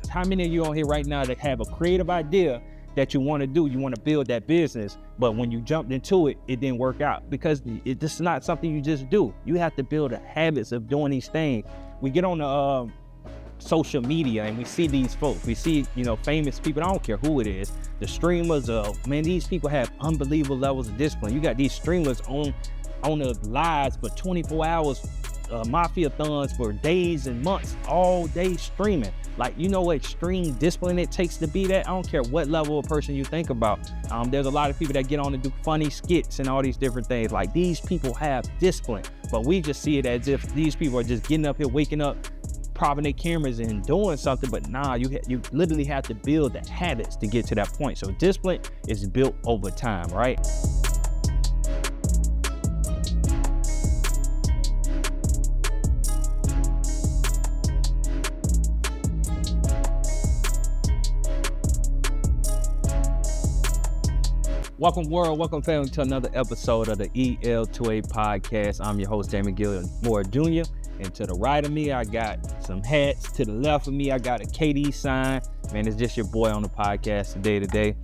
How many of you on here right now that have a creative idea that you want to do, you want to build that business, but when you jumped into it, it didn't work out? Because this is not something you just do. You have to build the habits of doing these things. We get on the social media and we see these folks. We see, famous people. I don't care who it is. The streamers, man, these people have unbelievable levels of discipline. You got these streamers on the lives for 24 hours, mafia-thons for days and months, all day streaming. Like, you know what extreme discipline it takes to be that? I don't care what level of person you think about. There's a lot of people that get on to do funny skits and all these different things. Like, these people have discipline, but we just see it as if these people are just getting up here, waking up, propping their cameras and doing something. But nah, you literally have to build the habits to get to that point. So discipline is built over time, right? Welcome world, welcome family to another episode of the EL2A Podcast. I'm your host, Damon Gilmore Jr. And to the right of me, I got some hats. To the left of me, I got a KD sign. Man, it's just your boy on the podcast today.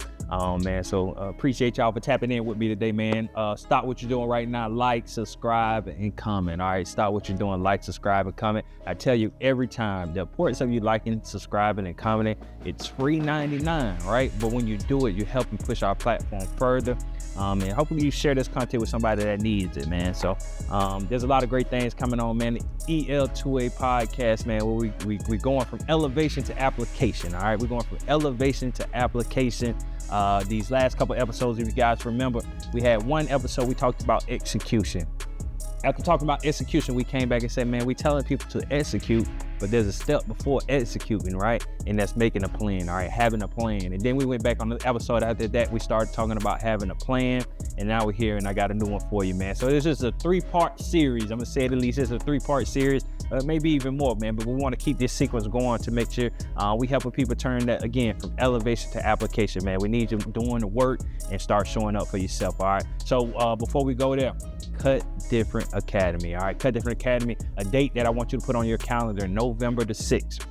So appreciate y'all for tapping in with me today, man. Stop what you're doing right now. Like, subscribe, and comment. All right, stop what you're doing. Like, subscribe, and comment. I tell you every time, the importance of you liking, subscribing, and commenting. It's free 99, right? But when you do it, you're helping push our platform further. And hopefully you share this content with somebody that needs it, man. So there's a lot of great things coming on, man. The EL2A Podcast, man, where we're going from elevation to application, all right? We're going from elevation to application. These last couple episodes, if you guys remember, we had one episode we talked about execution. After talking about execution, we came back and said, man, we telling people to execute, but there's a step before executing, right? And that's making a plan, all right? Having a plan. And then we went back on the episode after that, we started talking about having a plan, and now we're here, and I got a new one for you, man. So this is a 3-part series. I'm gonna say it at least, it's a 3-part series, maybe even more, man, but we wanna keep this sequence going to make sure we helping people turn that, again, from elevation to application, man. We need you doing the work and start showing up for yourself, all right? So before we go there, Cut Different Academy, all right? Cut Different Academy, a date that I want you to put on your calendar, November the 6th.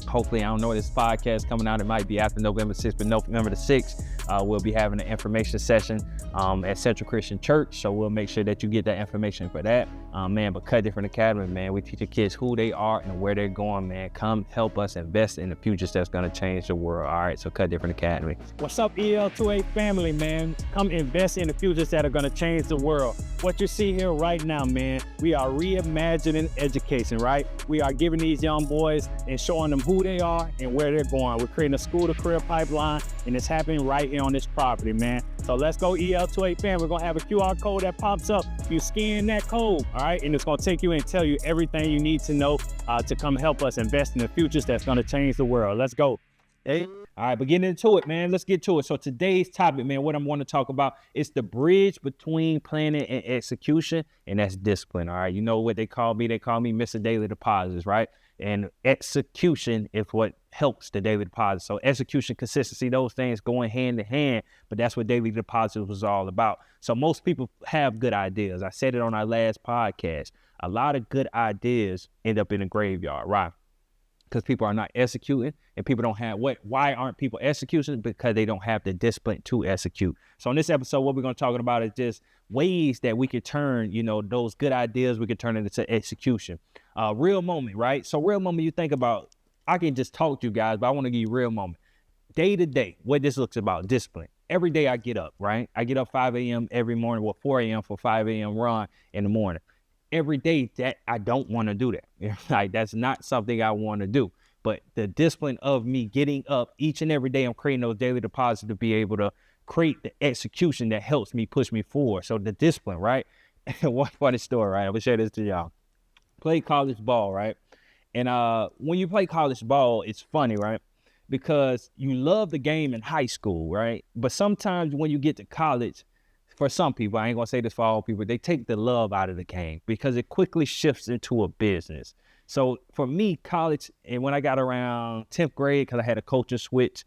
Hopefully, I don't know this podcast coming out, it might be after November 6th, but November the 6th, we'll be having an information session at Central Christian Church. So we'll make sure that you get that information for that. Man, but Cut Different Academy, man, we teach the kids who they are and where they're going, man. Come help us invest in the futures that's gonna change the world, all right? So Cut Different Academy. What's up, EL2A family, man? Come invest in the futures that are gonna change the world. What you see here right now, man, we are reimagining education, right? We are giving these young boys and showing them who they are and where they're going. We're creating a school-to-career pipeline, and it's happening right here on this property, man. So let's go, EL2A fam. We're gonna have a QR code that pops up. You scan that code, all right? And it's gonna take you and tell you everything you need to know to come help us invest in the futures that's gonna change the world. Let's go. Hey. All right, but getting into it, man. Let's get to it. So today's topic, man, what I'm going to talk about is the bridge between planning and execution, and that's discipline, all right? You know what they call me? They call me Mr. Daily Deposits, right? And execution is what helps the daily deposit. So execution, consistency, those things going hand in hand, but that's what daily deposits was all about. So most people have good ideas. I said it on our last podcast. A lot of good ideas end up in the graveyard, right? Because people are not executing, and people don't have why aren't people executing? Because they don't have the discipline to execute. So in this episode, what we're going to talk about is just ways that we could turn, those good ideas, we could turn it into execution. Real moment, right? So real moment, you think about, I can just talk to you guys, but I want to give you real moment. Day to day, what this looks about, discipline. Every day I get up, right? I get up 5 a.m. every morning, 4 a.m. for 5 a.m. run in the morning. Every day that I don't want to do that. Like, that's not something I want to do. But the discipline of me getting up each and every day, I'm creating those daily deposits to be able to create the execution that helps me push me forward. So the discipline, right? One funny story, right? I'm gonna share this to y'all. Play college ball, right? And when you play college ball, it's funny, right? Because you love the game in high school, right? But sometimes when you get to college, for some people, I ain't gonna say this for all people, they take the love out of the game because it quickly shifts into a business. So for me, college, and when I got around 10th grade, because I had a coaching switch,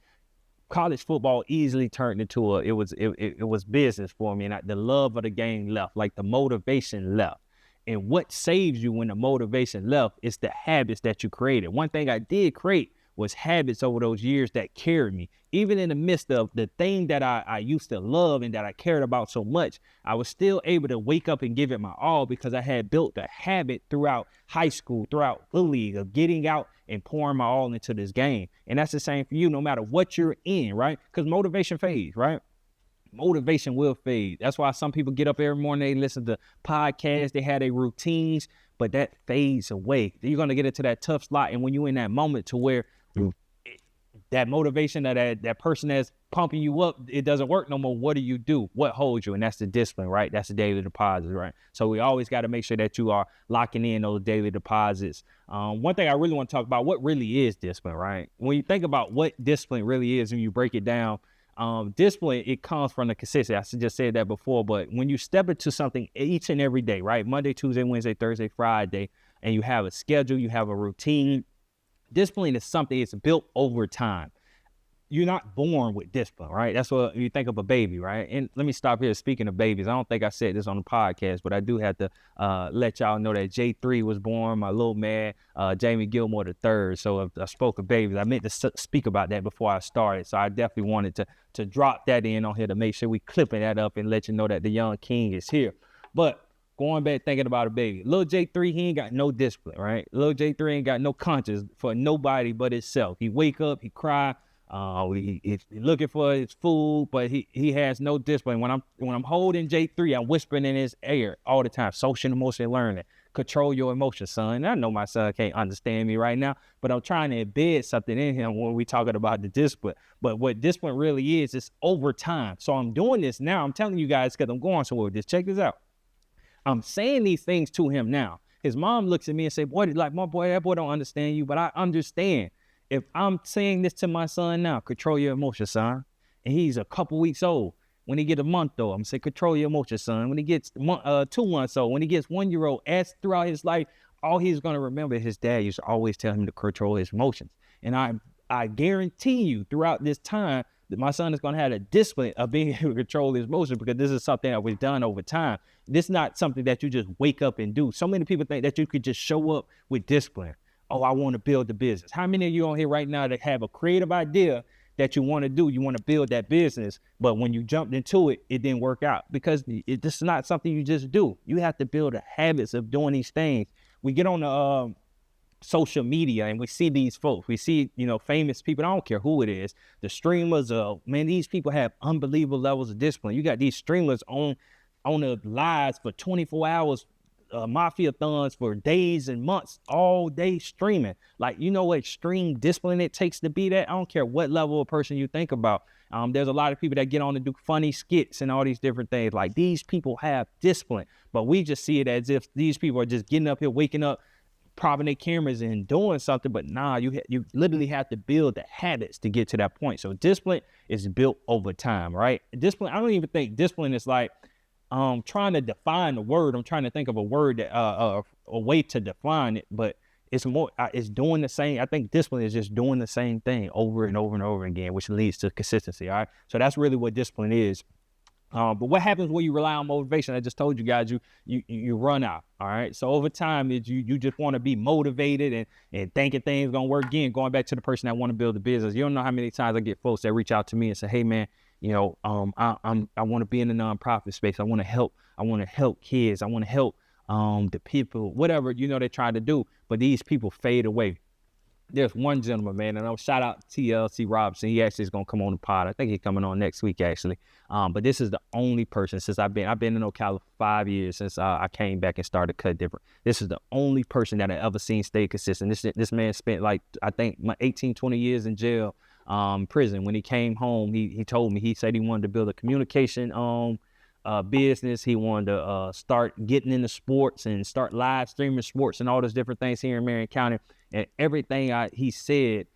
college football easily turned into it was business for me, and the love of the game left, like the motivation left. And what saves you when the motivation left is the habits that you created. One thing I did create was habits over those years that carried me. Even in the midst of the thing that I used to love and that I cared about so much, I was still able to wake up and give it my all because I had built the habit throughout high school, throughout Little League, of getting out and pouring my all into this game. And that's the same for you, no matter what you're in, right? Because motivation fades, right? Motivation will fade. That's why some people get up every morning, they listen to podcasts, they have their routines, but that fades away. You're going to get into that tough slot. And when you're in that moment to where that motivation, that person that's pumping you up, it doesn't work no more, what do? What holds you? And that's the discipline, right? That's the daily deposits, right? So we always got to make sure that you are locking in those daily deposits. One thing I really want to talk about, what really is discipline, right? When you think about what discipline really is and you break it down, discipline, it comes from the consistency. I just said that before, but when you step into something each and every day, right? Monday, Tuesday, Wednesday, Thursday, Friday, and you have a schedule, you have a routine. Discipline is something that's built over time. You're not born with discipline, right? That's what you think of a baby, right? And let me stop here. Speaking of babies, I don't think I said this on the podcast, but I do have to let y'all know that J3 was born, my little man, Jamie Gilmore III. So if I spoke of babies, I meant to speak about that before I started. So I definitely wanted to drop that in on here to make sure we clipping that up and let you know that the young king is here. But going back thinking about a baby, little J3, he ain't got no discipline, right? Little J3 ain't got no conscience for nobody but himself. He wake up, he cry. He's looking for his food, but he has no discipline. When I'm holding J3, I'm whispering in his ear all the time. Social and emotional learning. Control your emotions, son. I know my son can't understand me right now, but I'm trying to embed something in him when we talking about the discipline. But what discipline really is, it's over time. So I'm doing this now. I'm telling you guys because I'm going somewhere with this. Check this out. I'm saying these things to him now. His mom looks at me and say, boy, like, my boy, that boy don't understand you, but I understand. If I'm saying this to my son now, control your emotions, son, and he's a couple weeks old. When he get a month old, I'm gonna say, control your emotions, son. When he gets 2 months old, when he gets 1 year old, as throughout his life, all he's gonna remember, his dad used to always tell him to control his emotions. And I guarantee you throughout this time that my son is gonna have the discipline of being able to control his emotions, because this is something that was done over time. This is not something that you just wake up and do. So many people think that you could just show up with discipline. Oh, I want to build the business. How many of you on here right now that have a creative idea that you want to do? You want to build that business, but when you jumped into it, it didn't work out, because this is not something you just do. You have to build the habits of doing these things. We get on the social media and we see these folks. We see, famous people. I don't care who it is. The streamers, man, these people have unbelievable levels of discipline. You got these streamers on the lives for 24 hours, mafia-thons for days and months, all day streaming. Like, you know what extreme discipline it takes to be that? I don't care what level of person you think about. There's a lot of people that get on to do funny skits and all these different things. Like, these people have discipline, but we just see it as if these people are just getting up here, waking up, propping their cameras and doing something. But nah, you literally have to build the habits to get to that point. So discipline is built over time, right? Discipline, I don't even think discipline is like, trying to define the word. I'm trying to think of a word that, a way to define it, but it's more, it's doing the same. I think discipline is just doing the same thing over and over and over again, which leads to consistency. All right. So that's really what discipline is. But what happens when you rely on motivation? I just told you guys, you run out. All right. So over time, you just want to be motivated and thinking things going to work again. Going back to the person that want to build a business. You don't know how many times I get folks that reach out to me and say, hey man, I want to be in the nonprofit space. I want to help kids. I want to help the people, whatever, they try to do. But these people fade away. There's one gentleman, man, and I'll shout out to TLC Robinson. He actually is going to come on the pod. I think he's coming on next week, actually. But this is the only person since I've been in Ocala for 5 years since I came back and started Cut Different. This is the only person that I ever seen stay consistent. This man spent like, I think 18, 20 years in jail. Prison. When he came home, he told me, he said he wanted to build a communication business. He wanted to start getting into sports and start live streaming sports and all those different things here in Marion County. And everything he said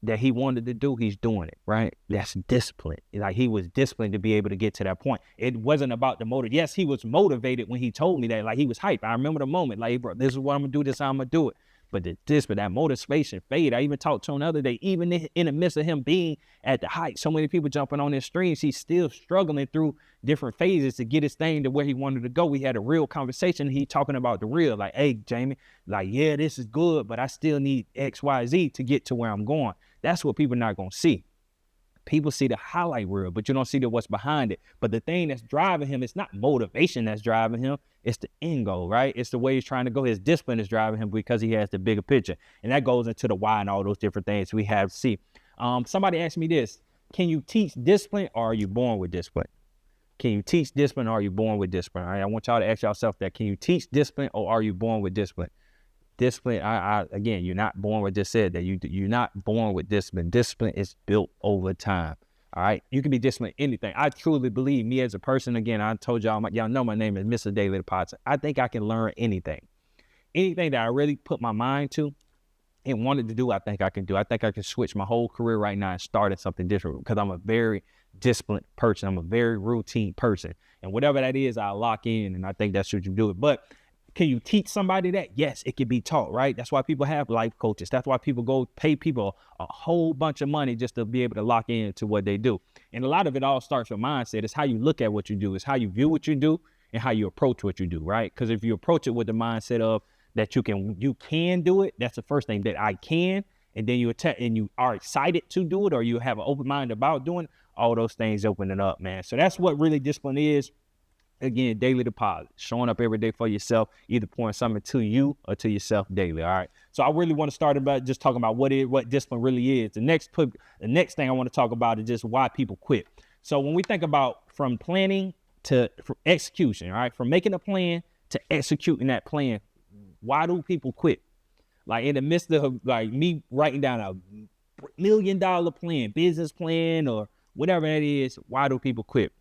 that he wanted to do, he's doing it, right? That's discipline. Like, he was disciplined to be able to get to that point. It wasn't about the motive. Yes, he was motivated when he told me that. Like, he was hyped. I remember the moment, like, bro, this is what I'm gonna do, this is how I'm gonna do it. But that motivation fade. I even talked to him the other day, even in the midst of him being at the height, so many people jumping on his streams, he's still struggling through different phases to get his thing to where he wanted to go. We had a real conversation. He talking about the real, like, hey, Jamie, like, yeah, this is good, but I still need X, Y, Z to get to where I'm going. That's what people not going to see. People see the highlight reel, but you don't see what's behind it. But the thing that's driving him, it's not motivation that's driving him. It's the end goal, right? It's the way he's trying to go. His discipline is driving him because he has the bigger picture. And that goes into the why and all those different things we have to see. Somebody asked me this: can you teach discipline, or are you born with discipline? Can you teach discipline, or are you born with discipline? All right, I want y'all to ask yourself that. Can you teach discipline, or are you born with discipline? Discipline, again, you're not born with this. Said that you're not born with discipline. Discipline is built over time. All right, you can be disciplined in anything. I truly believe, me as a person, again, I told y'all know my name is Mr. Daily the Podcast. I think I can learn anything that I really put my mind to and wanted to do. I think I can do. I think I can switch my whole career right now and start at something different, because I'm a very disciplined person. I'm a very routine person, and whatever that is, I lock in, and I think that's what you do it. But can you teach somebody that? Yes, it can be taught, right? That's why people have life coaches. That's why people go pay people a whole bunch of money just to be able to lock into what they do. And a lot of it all starts with mindset. It's how you look at what you do. It's how you view what you do and how you approach what you do, right? Because if you approach it with the mindset of that you can do it, that's the first thing, that I can. And then you are excited to do it, or you have an open mind about doing it, all those things open it up, man. So that's what really discipline is. Again, daily deposit, showing up every day for yourself, either pouring something to you or to yourself daily. All right. So I really want to start about just talking about what discipline really is. The next thing I want to talk about is just why people quit. So when we think about from planning to execution, all right, from making a plan to executing that plan, why do people quit? Like in the midst of like me writing down a $1 million plan, business plan, or whatever that is, why do people quit?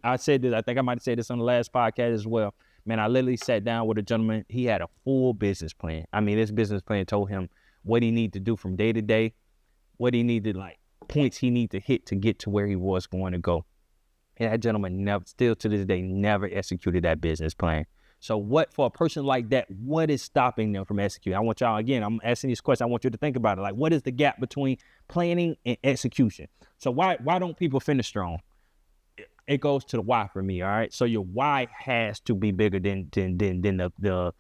I said this, I think I might have said this on the last podcast as well. Man, I literally sat down with a gentleman. He had a full business plan. I mean, this business plan told him what he needed to do from day to day, what he needed, like points he needed to hit to get to where he was going to go. And that gentleman still to this day, never executed that business plan. So what, for a person like that, what is stopping them from executing? I want y'all, again, I'm asking these questions. I want you to think about it. Like, what is the gap between planning and execution? So why don't people finish strong? It goes to the why for me. All right. So your why has to be bigger than the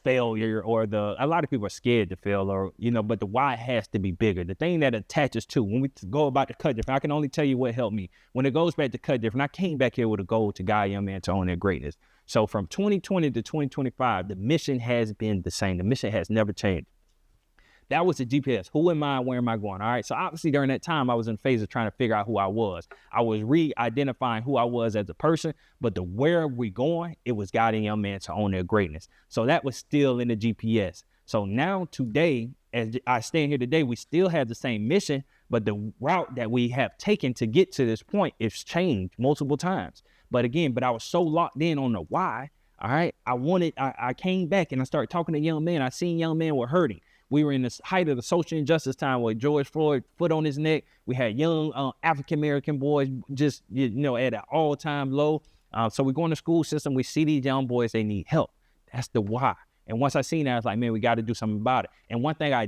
failure, or a lot of people are scared to fail, or, but the why has to be bigger. The thing that attaches to, when we go about to cut different, I can only tell you what helped me. When it goes back to cut different, I came back here with a goal to guide young men to own their greatness. So from 2020 to 2025, the mission has been the same. The mission has never changed. That was the GPS. Who am I? Where am I going? All right. So obviously during that time, I was in phase of trying to figure out who I was. I was re-identifying who I was as a person, but the where are we going, it was guiding young men to own their greatness. So that was still in the GPS. So now today, as I stand here today, we still have the same mission, but the route that we have taken to get to this point is changed multiple times. But I was so locked in on the why. All right. I came back and I started talking to young men. I seen young men were hurting. We were in the height of the social injustice time with George Floyd, foot on his neck. We had young African-American boys just, at an all-time low. So we go in the school system. We see these young boys, they need help. That's the why. And once I seen that, I was like, man, we got to do something about it. And one thing that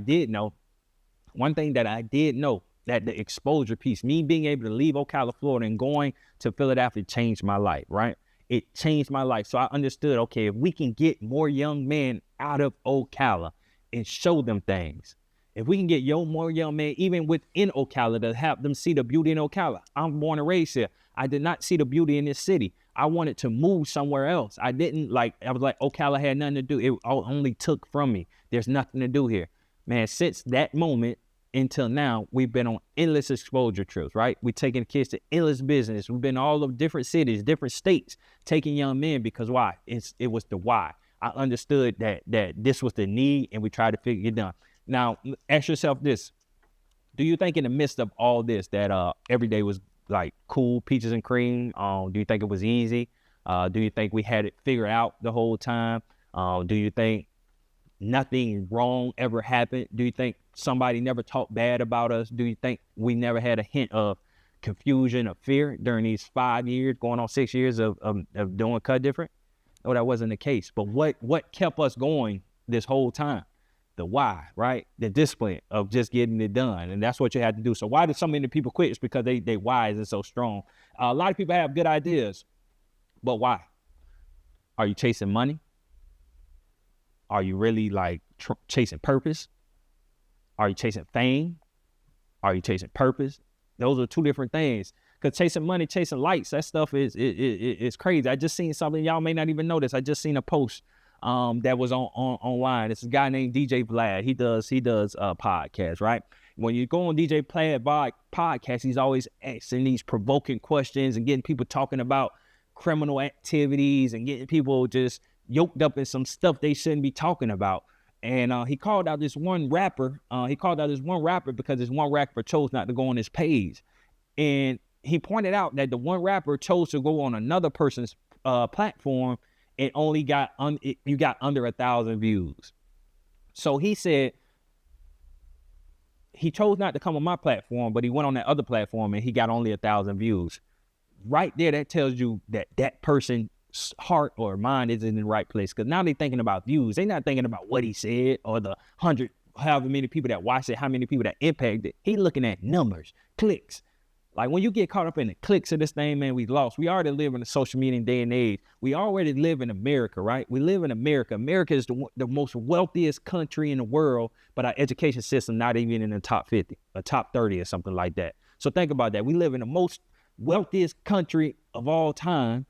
I did know, that the exposure piece, me being able to leave Ocala, Florida, and going to Philadelphia changed my life, right? It changed my life. So I understood, okay, if we can get more young men out of Ocala and show them things, if we can get more young men, even within Ocala, to have them see the beauty in Ocala. I'm born and raised here. I did not see the beauty in this city. I wanted to move somewhere else. I was like, Ocala had nothing to do. It only took from me. There's nothing to do here. Man, since that moment until now, we've been on endless exposure trips, right? We're taking kids to endless business. We've been all of different cities, different states, taking young men, because why? It was the why. I understood that this was the need, and we tried to figure it out. Now, ask yourself this. Do you think in the midst of all this that every day was like cool, peaches and cream? Do you think it was easy? Do you think we had it figured out the whole time? Do you think nothing wrong ever happened? Do you think somebody never talked bad about us? Do you think we never had a hint of confusion or fear during these 5 years, going on 6 years of doing Cut Different? No, that wasn't the case. But what kept us going this whole time? the why, right? The discipline of just getting it done. And that's what you have to do. So why do so many people quit? It's because they why isn't so strong. A lot of people have good ideas, but why? Are you chasing money? Are you really like chasing purpose? Are you chasing fame? Are you chasing purpose? Those are two different things. Because chasing money, chasing likes, that stuff is crazy. I just seen something, y'all may not even notice. I just seen a post that was online. It's a guy named DJ Vlad. He does podcasts, right? When you go on DJ Vlad podcast, he's always asking these provoking questions and getting people talking about criminal activities and getting people just yoked up in some stuff they shouldn't be talking about. And he called out this one rapper. Because this one rapper chose not to go on his page. And he pointed out that the one rapper chose to go on another person's platform and only got you got under 1,000 views. So he said he chose not to come on my platform, but he went on that other platform and he got only 1,000 views. Right there, that tells you that person's heart or mind isn't in the right place. Because now they're thinking about views. They're not thinking about what he said or the 100, however many people that watched it, how many people that impacted. He's looking at numbers, clicks. Like when you get caught up in the clicks of this thing, man, we lost. We already live in a social media day and age. We already live in America, right? We live in America. America is the most wealthiest country in the world, but our education system not even in the top 50, or top 30 or something like that. So think about that. We live in the most wealthiest country of all time,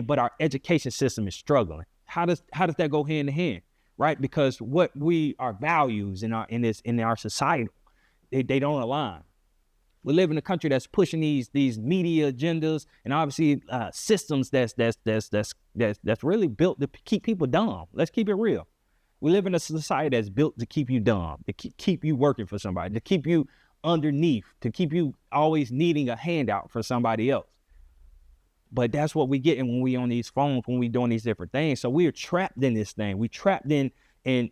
but our education system is struggling. How does that go hand in hand, right? Because what our values in our society, they don't align. We live in a country that's pushing these media agendas and obviously systems that's really built to keep people dumb. Let's keep it real. We live in a society that's built to keep you dumb, to keep you working for somebody, to keep you underneath, to keep you always needing a handout for somebody else. But that's what we getting when we on these phones, when we doing these different things. So we are trapped in this thing. We trapped in a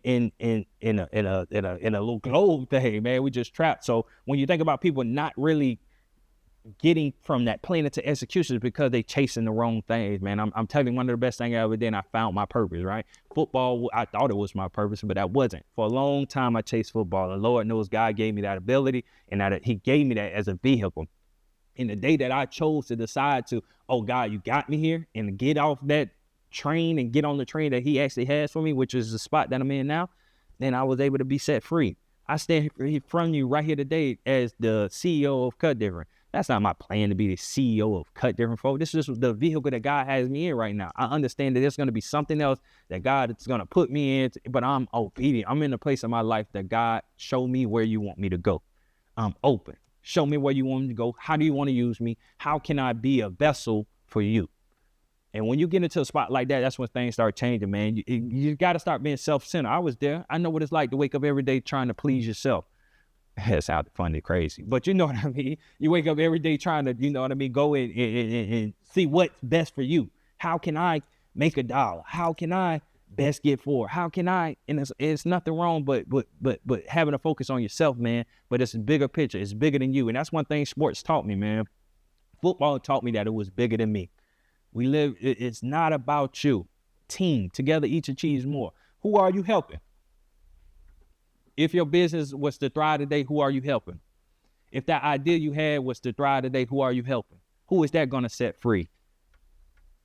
little globe thing, man. We just trapped. So when you think about people not really getting from that plan into execution, it's because they chasing the wrong things, man. I'm telling you, one of the best things I ever did, I found my purpose, right? Football, I thought it was my purpose, but that wasn't. For a long time, I chased football. And Lord knows God gave me that ability, and that He gave me that as a vehicle. In the day that I chose to decide to, oh God, you got me here, and get off that train and get on the train that He actually has for me, which is the spot that I'm in now, then I was able to be set free. I stand from you right here today as the CEO of Cut Different. That's not my plan to be the CEO of Cut Different, folks. This is just the vehicle that God has me in right now. I understand that there's going to be something else that God is going to put me in, but I'm obedient. I'm in a place in my life that God, show me where you want me to go. I'm open. Show me where you want me to go. How do you want to use me? How can I be a vessel for you? And when you get into a spot like that, that's when things start changing, man. You got to start being self-centered. I was there. I know what it's like to wake up every day trying to please yourself. That sounded funny, crazy. But you know what I mean? You wake up every day trying to, you know what I mean, go in and see what's best for you. How can I make $1? How can I best get forward? How can I, and it's nothing wrong, but having a focus on yourself, man. But it's a bigger picture. It's bigger than you. And that's one thing sports taught me, man. Football taught me that it was bigger than me. It's not about you. Team, together each achieves more. Who are you helping? If your business was to thrive today, who are you helping? If that idea you had was to thrive today, who are you helping? Who is that going to set free?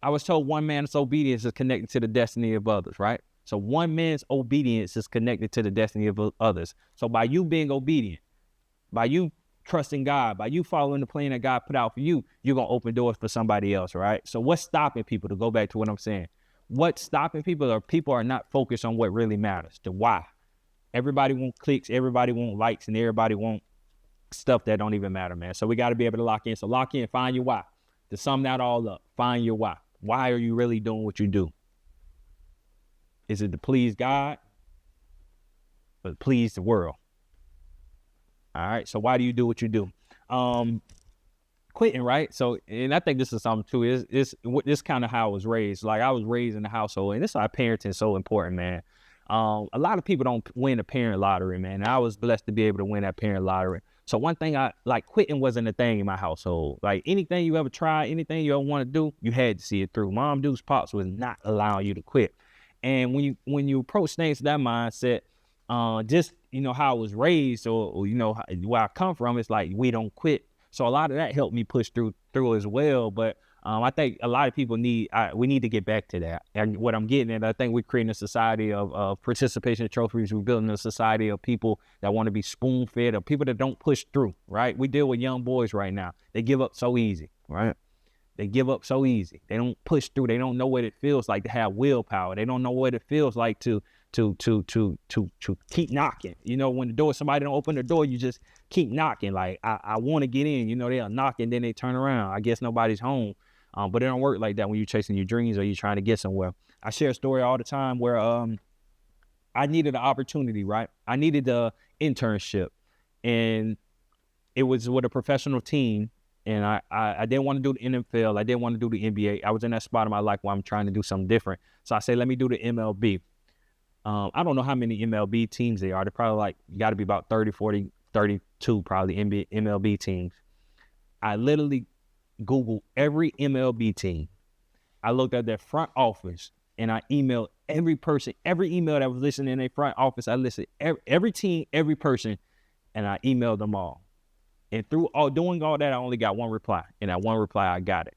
I was told one man's obedience is connected to the destiny of others, right? So one man's obedience is connected to the destiny of others. So by you being obedient, by you trusting God, by you following the plan that God put out for you, you're going to open doors for somebody else, right? So what's stopping people, to go back to what I'm saying? What's stopping people are not focused on what really matters, the why. Everybody wants clicks, everybody wants likes, and everybody wants stuff that don't even matter, man. So we got to be able to lock in. So lock in, find your why. To sum that all up, find your why. Why are you really doing what you do? Is it to please God or to please the world? All right, so why do you do what you do? Quitting, right? So, and I think this is something too, this kind of how I was raised. Like I was raised in the household, and this is why parenting is so important, man. A lot of people don't win the parent lottery, man. And I was blessed to be able to win that parent lottery. So one thing quitting wasn't a thing in my household. Like anything you ever try, anything you ever want to do, you had to see it through. Mom, Deuce, Pops was not allowing you to quit. And when you approach things to that mindset, just, how I was raised or where I come from, it's like, we don't quit. So a lot of that helped me push through as well. But I think a lot of people we need to get back to that. And what I'm getting at, I think we're creating a society of participation trophies. We're building a society of people that want to be spoon fed, of people that don't push through, right? We deal with young boys right now. They give up so easy, right? They give up so easy. They don't push through. They don't know what it feels like to have willpower. They don't know what it feels like to keep knocking. When somebody don't open the door, you just keep knocking. Like, I want to get in. They'll knock and then they turn around. I guess nobody's home. But it don't work like that when you're chasing your dreams or you're trying to get somewhere. I share a story all the time where I needed an opportunity, right? I needed the internship, and it was with a professional team. And I didn't want to do the NFL. I didn't want to do the NBA. I was in that spot in my life where I'm trying to do something different. So I say, let me do the MLB. I don't know how many MLB teams there are. They're probably got to be about 30, 40, 32 probably MLB teams. I literally Googled every MLB team. I looked at their front office and I emailed every person, every email that was listed in their front office. I listed every team, every person, and I emailed them all. And through doing all that, I only got one reply. And that one reply, I got it.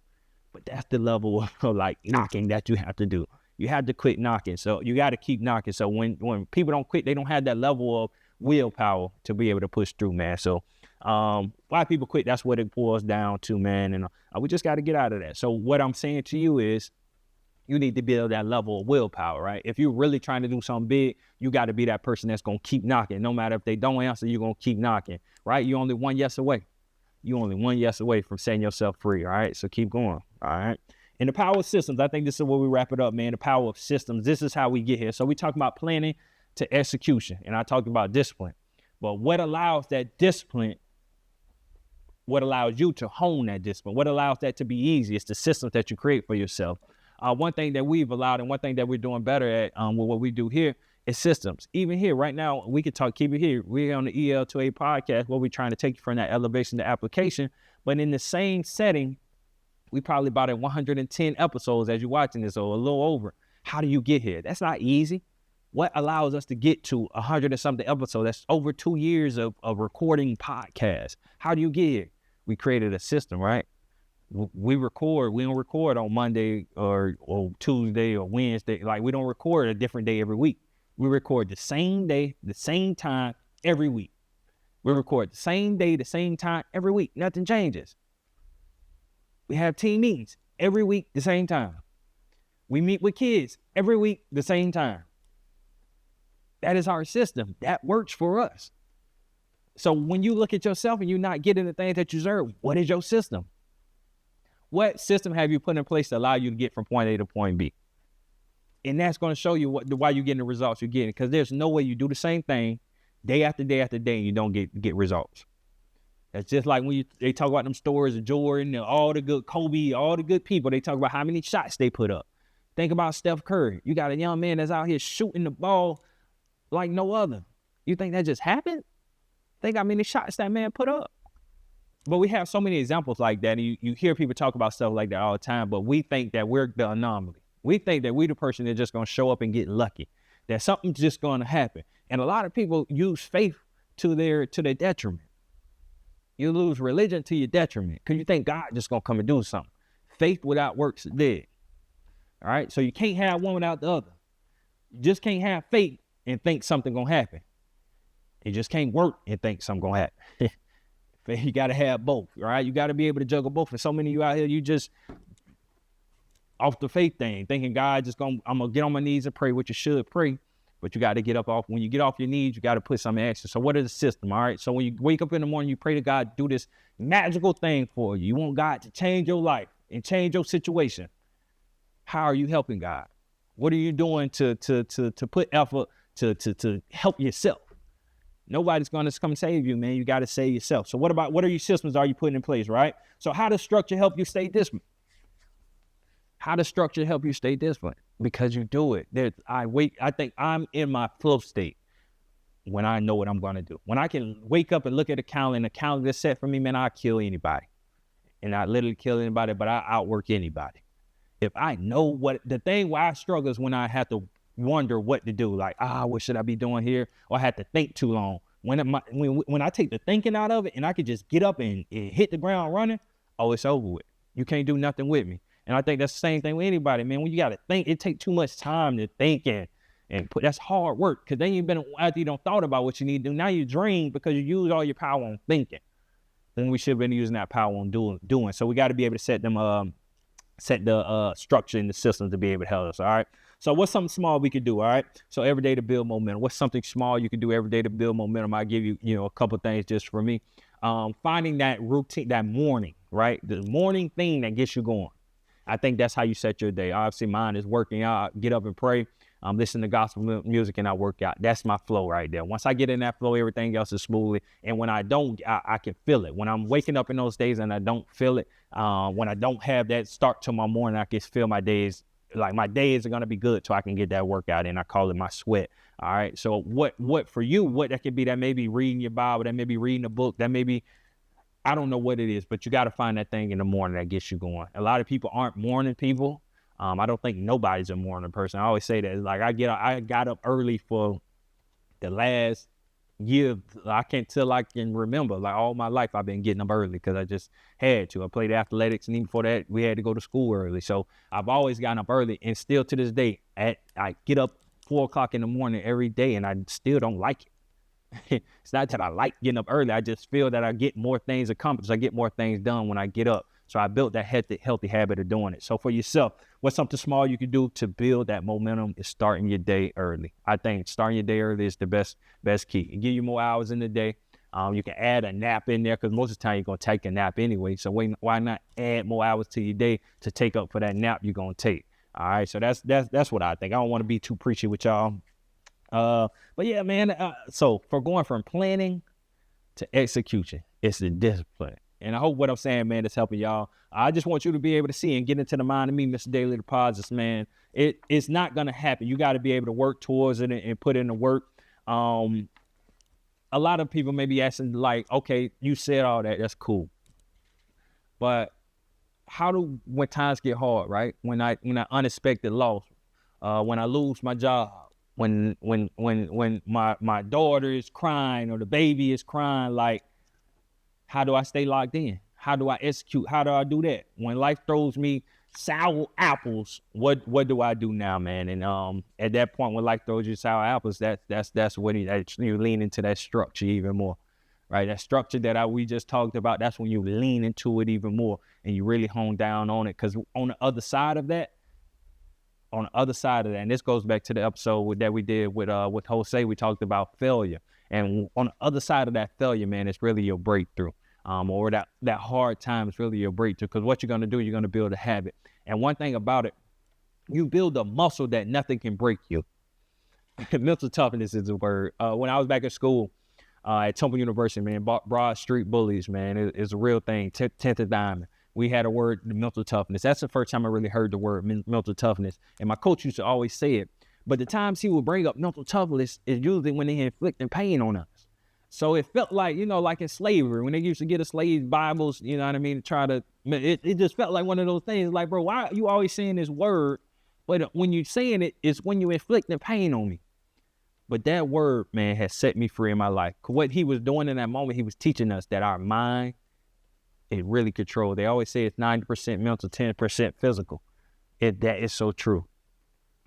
But that's the level of knocking that you have to do. You have to quit knocking. So you got to keep knocking. So when people don't quit, they don't have that level of willpower to be able to push through, man. So why people quit, that's what it boils down to, man. And we just got to get out of that. So what I'm saying to you is, you need to build that level of willpower, right? If you're really trying to do something big, you got to be that person that's going to keep knocking. No matter if they don't answer, you're going to keep knocking, right? You're only one yes away. You're only one yes away from setting yourself free, all right? So keep going, all right? And the power of systems, I think this is where we wrap it up, man. The power of systems, this is how we get here. So we talk about planning to execution, and I talked about discipline. But what allows that discipline, what allows you to hone that discipline, what allows that to be easy, it's the systems that you create for yourself. One thing that we've allowed and one thing that we're doing better at with what we do here is systems. Even here right now, we could keep it here. We're on the EL2A Podcast where we're trying to take you from that elevation to application. But in the same setting, we probably about at 110 episodes as you're watching this, or a little over. How do you get here? That's not easy. What allows us to get to 100 and something episodes? That's over 2 years of recording podcasts. How do you get here? We created a system, right? We don't record on Monday or Tuesday or Wednesday. We don't record a different day every week. We record the same day, the same time every week. We record the same day, the same time every week. Nothing changes. We have team meetings every week, the same time. We meet with kids every week, the same time. That is our system. That works for us. So when you look at yourself and you're not getting the things that you deserve, what is your system? What system have you put in place to allow you to get from point A to point B? And that's going to show you why you're getting the results you're getting. Because there's no way you do the same thing day after day after day and you don't get results. That's just like when they talk about them stories of Jordan and all the good Kobe, all the good people. They talk about how many shots they put up. Think about Steph Curry. You got a young man that's out here shooting the ball like no other. You think that just happened? Think how many shots that man put up. But we have so many examples like that. And you hear people talk about stuff like that all the time, but we think that we're the anomaly. We think that we're the person that's just going to show up and get lucky, that something's just going to happen. And a lot of people use faith to their detriment. You lose religion to your detriment because you think God just going to come and do something. Faith without works is dead. All right. So you can't have one without the other. You just can't have faith and think something going to happen. You just can't work and think something going to happen. You got to have both, all right? You got to be able to juggle both. And so many of you out here, you just off the faith thing, thinking God I'm going to get on my knees and pray, which you should pray, but you got to get up off. When you get off your knees, you got to put some action. So what is the system, all right? So when you wake up in the morning, you pray to God, do this magical thing for you. You want God to change your life and change your situation. How are you helping God? What are you doing to put effort to help yourself? Nobody's going to come save you, man. You got to save yourself. So what are your systems are you putting in place, right? So how does structure help you stay disciplined? How does structure help you stay disciplined? Because you do it. I think I'm in my flow state when I know what I'm going to do. When I can wake up and look at a calendar and the calendar is set for me, man, I'll kill anybody. And I literally kill anybody, but I outwork anybody. If I know the thing where I struggle is when I have to wonder what to do. Like, what should I be doing here? Or I had to think too long. When I take the thinking out of it and I could just get up and hit the ground running, it's over with. You can't do nothing with me. And I think that's the same thing with anybody, man. When you got to think, it takes too much time to think and put, that's hard work. Because then you've been, after you don't thought about what you need to do, now you drain because you use all your power on thinking. Then we should have been using that power on doing. So we got to be able to set the structure in the system to be able to help us, all right? So what's something small we could do, all right? So every day to build momentum. What's something small you can do every day to build momentum? I'll give you, a couple things just for me. Finding that routine, that morning, right? The morning thing that gets you going. I think that's how you set your day. Obviously, mine is working out. Get up and pray. Listen to gospel music and I work out. That's my flow right there. Once I get in that flow, everything else is smoothly. And when I don't, I can feel it. When I'm waking up in those days and I don't feel it, when I don't have that start to my morning, I can feel my days. Like my days are going to be good so I can get that workout in. I call it my sweat. All right. So what for you, what that could be, that may be reading your Bible, that may be reading a book, that may be, I don't know what it is, but you got to find that thing in the morning that gets you going. A lot of people aren't morning people. I don't think nobody's a morning person. I always say that. Like I got up early for the last year. I can remember. Like all my life, I've been getting up early because I just had to. I played athletics, and even before that, we had to go to school early. So I've always gotten up early, and still to this day, I get up 4 o'clock in the morning every day, and I still don't like it. It's not that I like getting up early. I just feel that I get more things accomplished. I get more things done when I get up. So I built that healthy habit of doing it. So for yourself, what's something small you can do to build that momentum is starting your day early. I think starting your day early is the best key. It give you more hours in the day. You can add a nap in there because most of the time you're going to take a nap anyway. So why not add more hours to your day to take up for that nap you're going to take? All right. So that's what I think. I don't want to be too preachy with y'all. But yeah, man. So for going from planning to execution, it's the discipline. And I hope what I'm saying, man, is helping y'all. I just want you to be able to see and get into the mind of me, Mr. Daily Deposits, man. It's not going to happen. You got to be able to work towards it and put in the work. A lot of people may be asking, like, okay, you said all that. That's cool. But when times get hard, right? When I unexpected loss, when I lose my job, when my daughter is crying or the baby is crying, like, how do I stay locked in? How do I execute? How do I do that? When life throws me sour apples, what do I do now, man? And at that point, when life throws you sour apples, that's when you lean into that structure even more, right? That structure that we just talked about, that's when you lean into it even more and you really hone down on it. Because on the other side of that, and this goes back to the episode that we did with Jose, we talked about failure. And on the other side of that failure, man, it's really your breakthrough. Or that hard time is really your breakthrough. Because what you're going to do, you're going to build a habit. And one thing about it, you build a muscle that nothing can break you. Mental toughness is a word. When I was back at school at Temple University, man, Broad Street bullies, man, is a real thing. 10th Diamond. We had a word, mental toughness. That's the first time I really heard the word mental toughness. And my coach used to always say it. But the times he would bring up mental toughness is usually when they inflicting pain on us. So it felt like, like in slavery, when they used to get a slave Bibles, you know what I mean, it just felt like one of those things, like, bro, why are you always saying this word? But when you're saying it, it's when you're inflicting pain on me. But that word, man, has set me free in my life. What he was doing in that moment, he was teaching us that our mind is really controlled. They always say it's 90% mental, 10% physical. That is so true.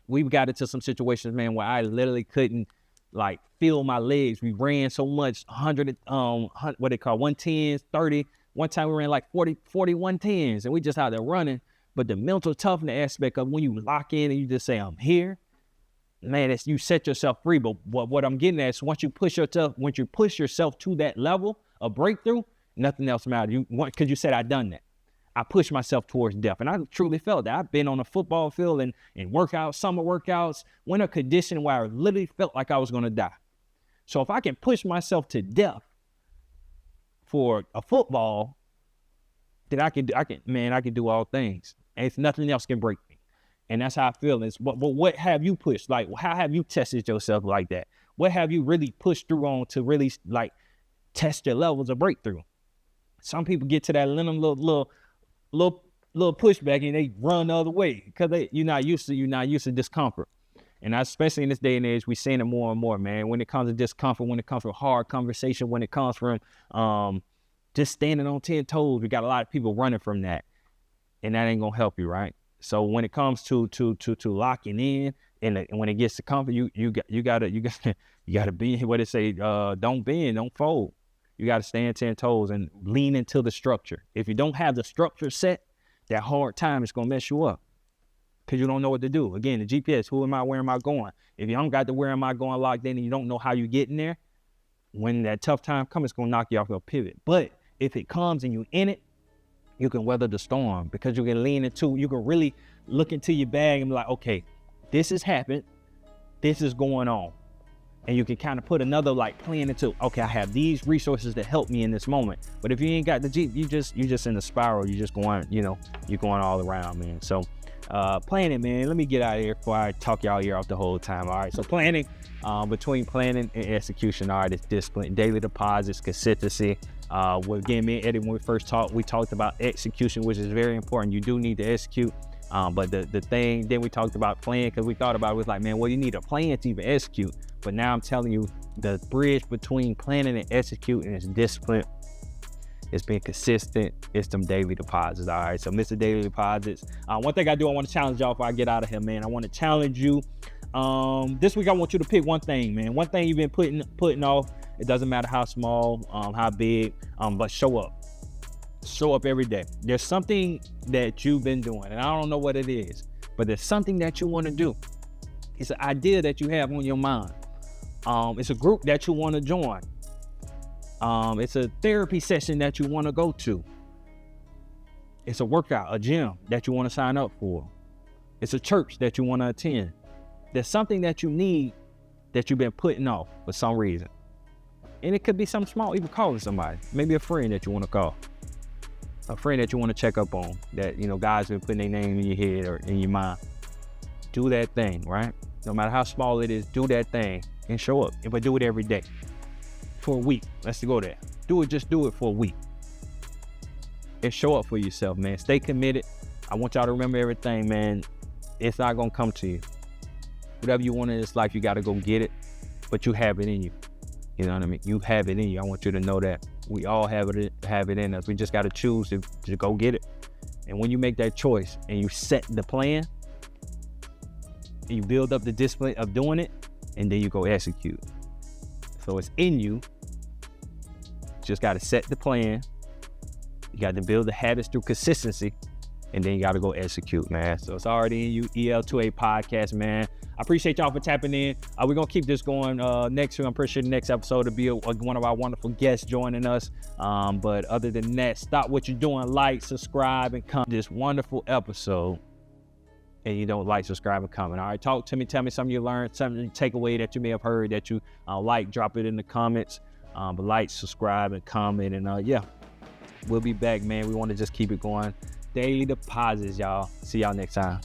We've got into some situations, man, where I literally couldn't, like, feel my legs. We ran so much, 110s, 30. One time we ran like 40 110s, and we just out there running. But the mental toughness aspect of when you lock in and you just say, I'm here, man, you set yourself free. But what I'm getting at is once you push yourself to that level of breakthrough, nothing else matters. Because you said, I done that. I pushed myself towards death. And I truly felt that. I've been on a football field and workouts, summer workouts, winter condition where I literally felt like I was going to die. So if I can push myself to death for a football, then I can do all things. And it's nothing else can break me. And that's how I feel. But what have you pushed? Like, how have you tested yourself like that? What have you really pushed through on to really, like, test your levels of breakthrough? Some people get to that little pushback and they run the other way because you're not used to discomfort. And especially in this day and age, we're seeing it more and more, man. When it comes to discomfort, when it comes to hard conversation, when it comes from just standing on 10 toes, we got a lot of people running from that. And that ain't gonna help you, right? So when it comes to locking in, and when it gets to comfort, you gotta be what it say. Don't bend, don't fold. You gotta stand 10 toes and lean into the structure. If you don't have the structure set, that hard time is gonna mess you up because you don't know what to do. Again, the GPS. Who am I? Where am I going? If you don't got the where am I going locked in, and you don't know how you get in there, when that tough time comes, it's gonna knock you off your pivot. But if it comes and you in it, you can weather the storm because you can lean into, you can really look into your bag and be like, okay, this has happened. This is going on. And you can kind of put another like plan into, okay, I have these resources that help me in this moment. But if you ain't got the Jeep, you just in a spiral. You just going, you're going all around, man. So planning, man, let me get out of here before I talk y'all ear off the whole time. All right, so planning, between planning and execution, all right, it's discipline, daily deposits, consistency. Again, me and Eddie, when we first talked, we talked about execution, which is very important. You do need to execute. But the thing, then we talked about plan, because we thought about it, was like, man, well, you need a plan to even execute. But now I'm telling you, the bridge between planning and executing is discipline. It's being consistent. It's them daily deposits. All right, so Mr. Daily Deposits. One thing I want to challenge y'all before I get out of here, man. I want to challenge you. This week I want you to pick one thing, man. One thing you've been putting off. It doesn't matter how small, how big, but show up. Show up every day. There's something that you've been doing, and I don't know what it is, but there's something that you want to do. It's an idea that you have on your mind. It's a group that you want to join. It's a therapy session that you want to go to. It's a workout, a gym that you want to sign up for. It's a church that you want to attend. There's something that you need that you've been putting off for some reason. And it could be something small, even calling somebody. Maybe a friend that you want to call. A friend that you want to check up on, that, God's been putting their name in your head or in your mind. Do that thing, right? No matter how small it is, do that thing and show up. But do it every day for a week. Let's go there. Just do it for a week. And show up for yourself, man. Stay committed. I want y'all to remember everything, man. It's not going to come to you. Whatever you want in this life, you got to go get it. But you have it in you. You know what I mean? You have it in you. I want you to know that. We all have it in us. We just got to choose to go get it. And when you make that choice and you set the plan, and you build up the discipline of doing it, and then you go execute. So it's in you. Just got to set the plan. You got to build the habits through consistency, and then you got to go execute, man. So it's already in you. EL2A Podcast, man. I appreciate y'all for tapping in. We're going to keep this going next week. I'm pretty sure the next episode will be one of our wonderful guests joining us. But other than that, stop what you're doing. Like, subscribe, and comment this wonderful episode. And you don't like, subscribe, and comment. All right, talk to me. Tell me something you learned, something you take away that you may have heard that you like. Drop it in the comments. But like, subscribe, and comment. And yeah, we'll be back, man. We want to just keep it going. Daily deposits, y'all. See y'all next time.